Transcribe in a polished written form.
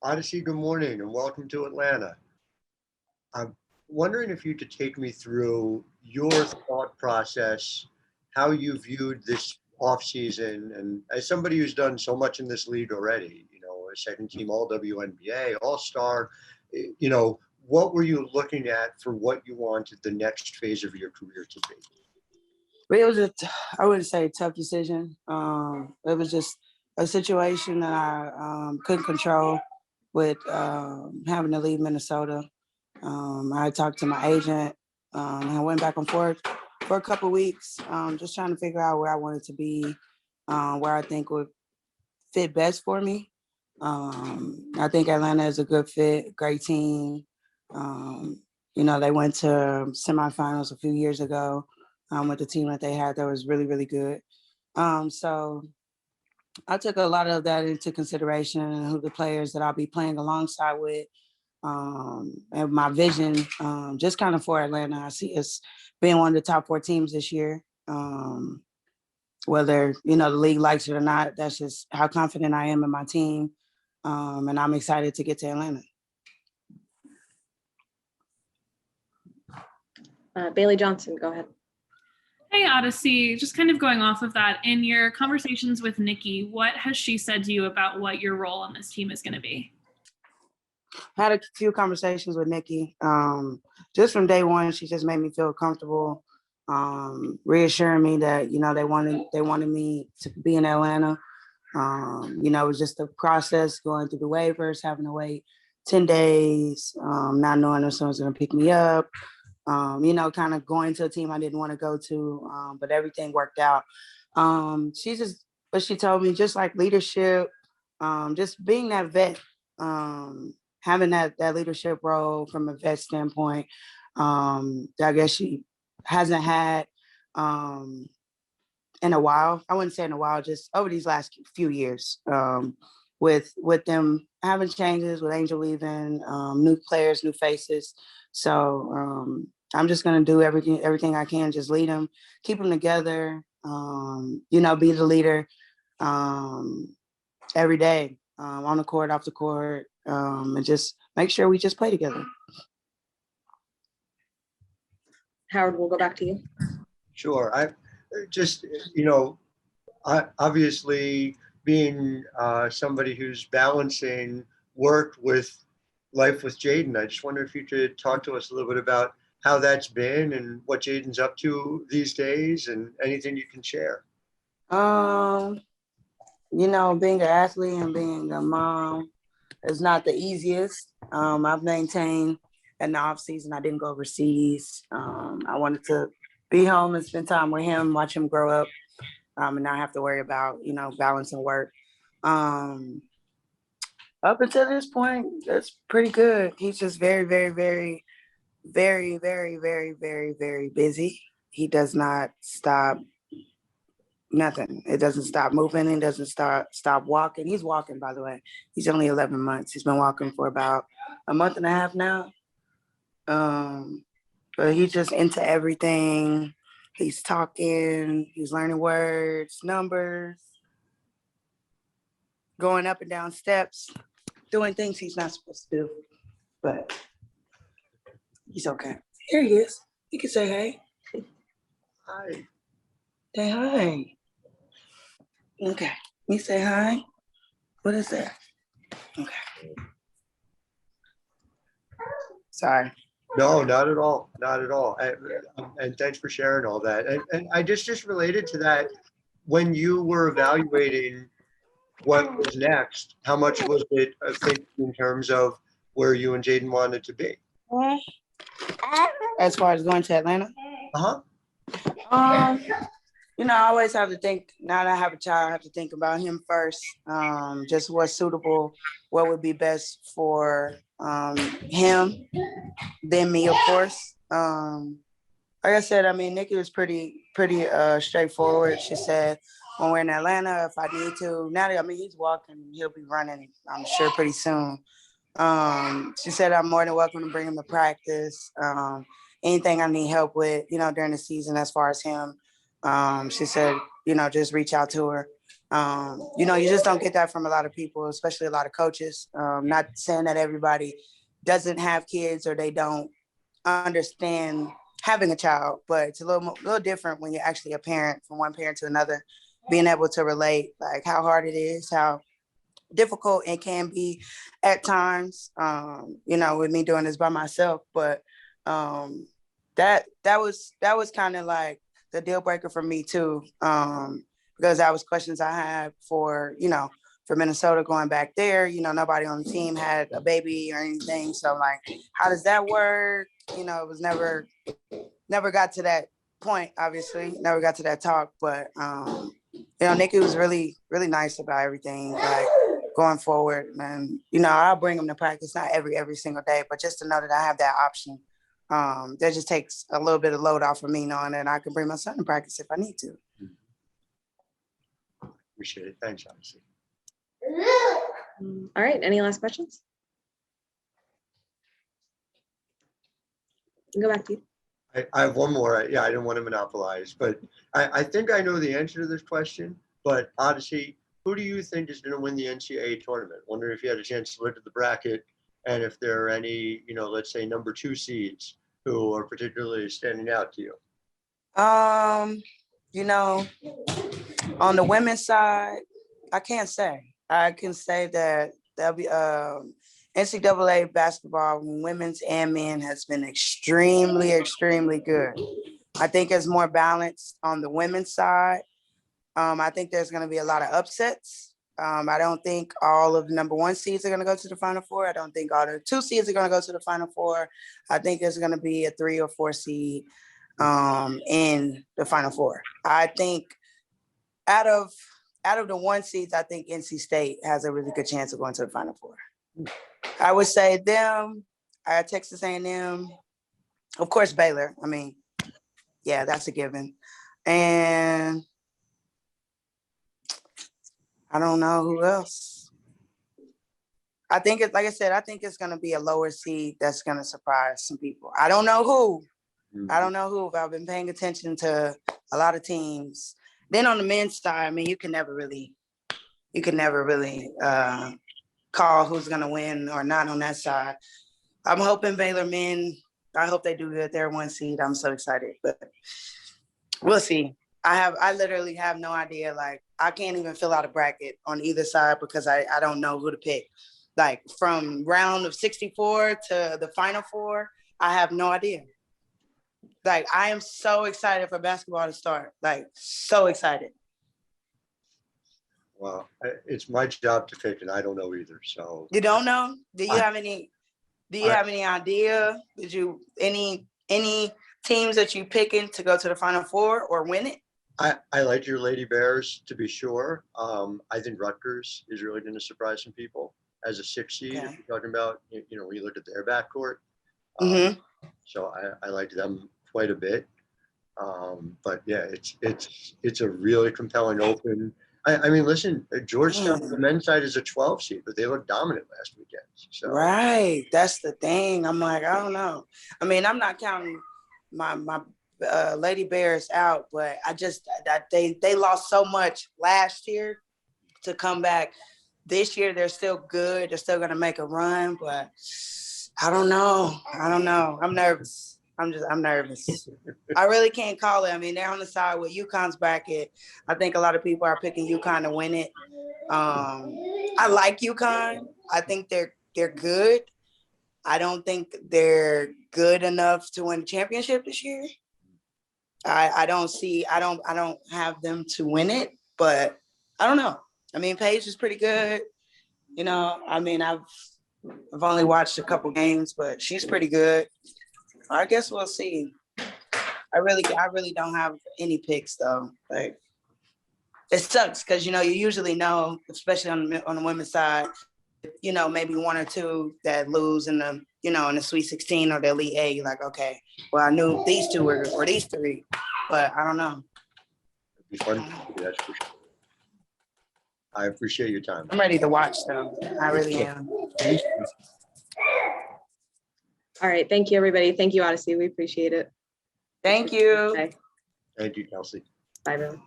Odyssey, good morning and welcome to Atlanta. I'm wondering if you could take me through your thought process, how you viewed this offseason, and as somebody who's done so much in this league already, a second team All WNBA, All Star, what were you looking at for what you wanted the next phase of your career to be? But it was I wouldn't say a tough decision. It was just a situation that I couldn't control with having to leave Minnesota. I talked to my agent and I went back and forth for a couple of weeks, just trying to figure out where I wanted to be, where I think would fit best for me. I think Atlanta is a good fit, great team. They went to semifinals a few years ago with the team that they had that was really, really good. So I took a lot of that into consideration and who the players that I'll be playing alongside with, and my vision just kind of for Atlanta. I see us being one of the top 4 teams this year. Whether, the league likes it or not, that's just how confident I am in my team. And I'm excited to get to Atlanta. Bailey Johnson, go ahead. Hey, Odyssey, just kind of going off of that, in your conversations with Nikki, what has she said to you about what your role on this team is going to be? I had a few conversations with Nikki. Just from day one, she just made me feel comfortable, reassuring me that, they wanted me to be in Atlanta. It was just a process going through the waivers, having to wait 10 days, not knowing if someone's going to pick me up. Kind of going to a team I didn't want to go to, but everything worked out. But she told me just like leadership, just being that vet, having that leadership role from a vet standpoint, I guess she hasn't had in a while. I wouldn't say in a while, just over these last few years, with them having changes, with Angel leaving, new players, new faces. So I'm just going to do everything I can, just lead them, keep them together, be the leader every day, on the court, off the court, and just make sure we just play together. Howard, we'll go back to you. Sure. I just, obviously being somebody who's balancing work with life with Jaden, I just wonder if you could talk to us a little bit about how that's been and what Jaden's up to these days and anything you can share. Being an athlete and being a mom is not the easiest. I've maintained in the offseason, I didn't go overseas. I wanted to be home and spend time with him, watch him grow up, and not have to worry about, balancing work. Up until this point, that's pretty good. He's just very, very, very, very, very, very, very, very busy. He does not stop nothing. It doesn't stop moving. It doesn't stop walking. He's walking, by the way. He's only 11 months. He's been walking for about a month and a half now. But he's just into everything. He's talking. He's learning words, numbers, going up and down steps, doing things he's not supposed to do. But he's okay. Here he is. You can say hey. Hi. Say hi. Okay. You say hi. What is that? Okay. Sorry. No, not at all. Not at all. And thanks for sharing all that. And I just related to that, when you were evaluating what was next, how much was it, I think, in terms of where you and Jaden wanted to be? As far as going to Atlanta? Uh-huh. I always have to think, now that I have a child, I have to think about him first. Just what's suitable, what would be best for him, then me, of course. Like I said, Nikki was pretty straightforward. She said, when we're in Atlanta, if I need to, now that, he's walking, he'll be running, I'm sure, pretty soon. She said I'm more than welcome to bring him to practice. Anything I need help with, during the season as far as him. She said, just reach out to her. You know, you just don't get that from a lot of people, especially a lot of coaches. Not saying that everybody doesn't have kids or they don't understand having a child, but it's a little different when you're actually a parent from one parent to another, being able to relate like how hard it is, how difficult it can be at times. You know, with me doing this by myself, but that was kind of like the deal breaker for me too, because that was questions I had for, you know, for Minnesota going back there. You know, nobody on the team had a baby or anything, so like, how does that work? You know, it was never got to that point. Obviously, never got to that talk, but you know, Nikki was really nice about everything, like going forward. And you know, I'll bring him to practice, not every single day, but just to know that I have that option. That just takes a little bit of load off of me, knowing that I can bring my son to practice if I need to. Appreciate it. Thanks, Odyssey. All right, any last questions? Go back to you. I have one more. Yeah, I didn't want to monopolize, but I think I know the answer to this question. But Odyssey, who do you think is going to win the NCAA tournament? Wondering if you had a chance to look at the bracket and if there are any, you know, let's say number 2 seeds who are particularly standing out to you. You know, on the women's side, I can't say. I can say that NCAA basketball, women's and men, has been extremely good. I think it's more balanced on the women's side. I think there's going to be a lot of upsets. I don't think all of the number 1 seeds are going to go to the Final Four. I don't think all the 2 seeds are going to go to the Final Four. I think there's going to be a 3 or 4 seed in the Final Four. I think out of the 1 seeds, I think NC State has a really good chance of going to the Final Four. I would say them, Texas A&M, of course Baylor. I mean, yeah, that's a given. And I don't know who else. I think it's, like I said, I think it's going to be a lower seed that's going to surprise some people. I don't know who. I don't know who, but I've been paying attention to a lot of teams. Then on the men's side, I mean, you can never really call who's going to win or not on that side. I'm hoping Baylor men, I hope they do good. They're 1 seed. I'm so excited, but we'll see. I literally have no idea. Like, I can't even fill out a bracket on either side because I don't know who to pick. Like, from round of 64 to the Final Four, I have no idea. Like, I am so excited for basketball to start. Like, so excited. Well, it's my job to pick, and I don't know either. So you don't know? Do you have any idea? Did you any teams that you picking to go to the Final Four or win it? I like your Lady Bears, to be sure. I think Rutgers is really going to surprise some people as a 6 seed. Okay. If you're talking about, you know, when you look at their backcourt. So I like them quite a bit. But yeah, it's a really compelling open. I mean, listen, Georgetown on the men's side is a 12 seed, but they looked dominant last weekend. So Right, that's the thing. I'm like, I don't know. I mean, I'm not counting my Lady Bears out, but I just that they lost so much last year to come back. This year they're still good. They're still gonna make a run, but I don't know. I'm nervous. I'm nervous. I really can't call it. I mean, they're on the side with UConn's bracket. I think a lot of people are picking UConn to win it. I like UConn. I think they're good. I don't think they're good enough to win the championship this year. I don't have them to win it, but I don't know. I mean, Paige is pretty good. You know, I mean, I've only watched a couple games, but she's pretty good. I guess we'll see. I really don't have any picks though. Like, it sucks because, you know, you usually know, especially on the women's side, you know, maybe 1 or 2 that lose in the, you know, in the Sweet 16 or the Elite 8. You're like, okay, well, I knew these 2 or these 3, but I don't know. it'd be fun. That's for sure. I appreciate your time. I'm ready to watch though. I really am. All right, thank you, everybody. Thank you, Odyssey. We appreciate it. Thank you. Okay. Thank you, Kelsey. Bye, everyone.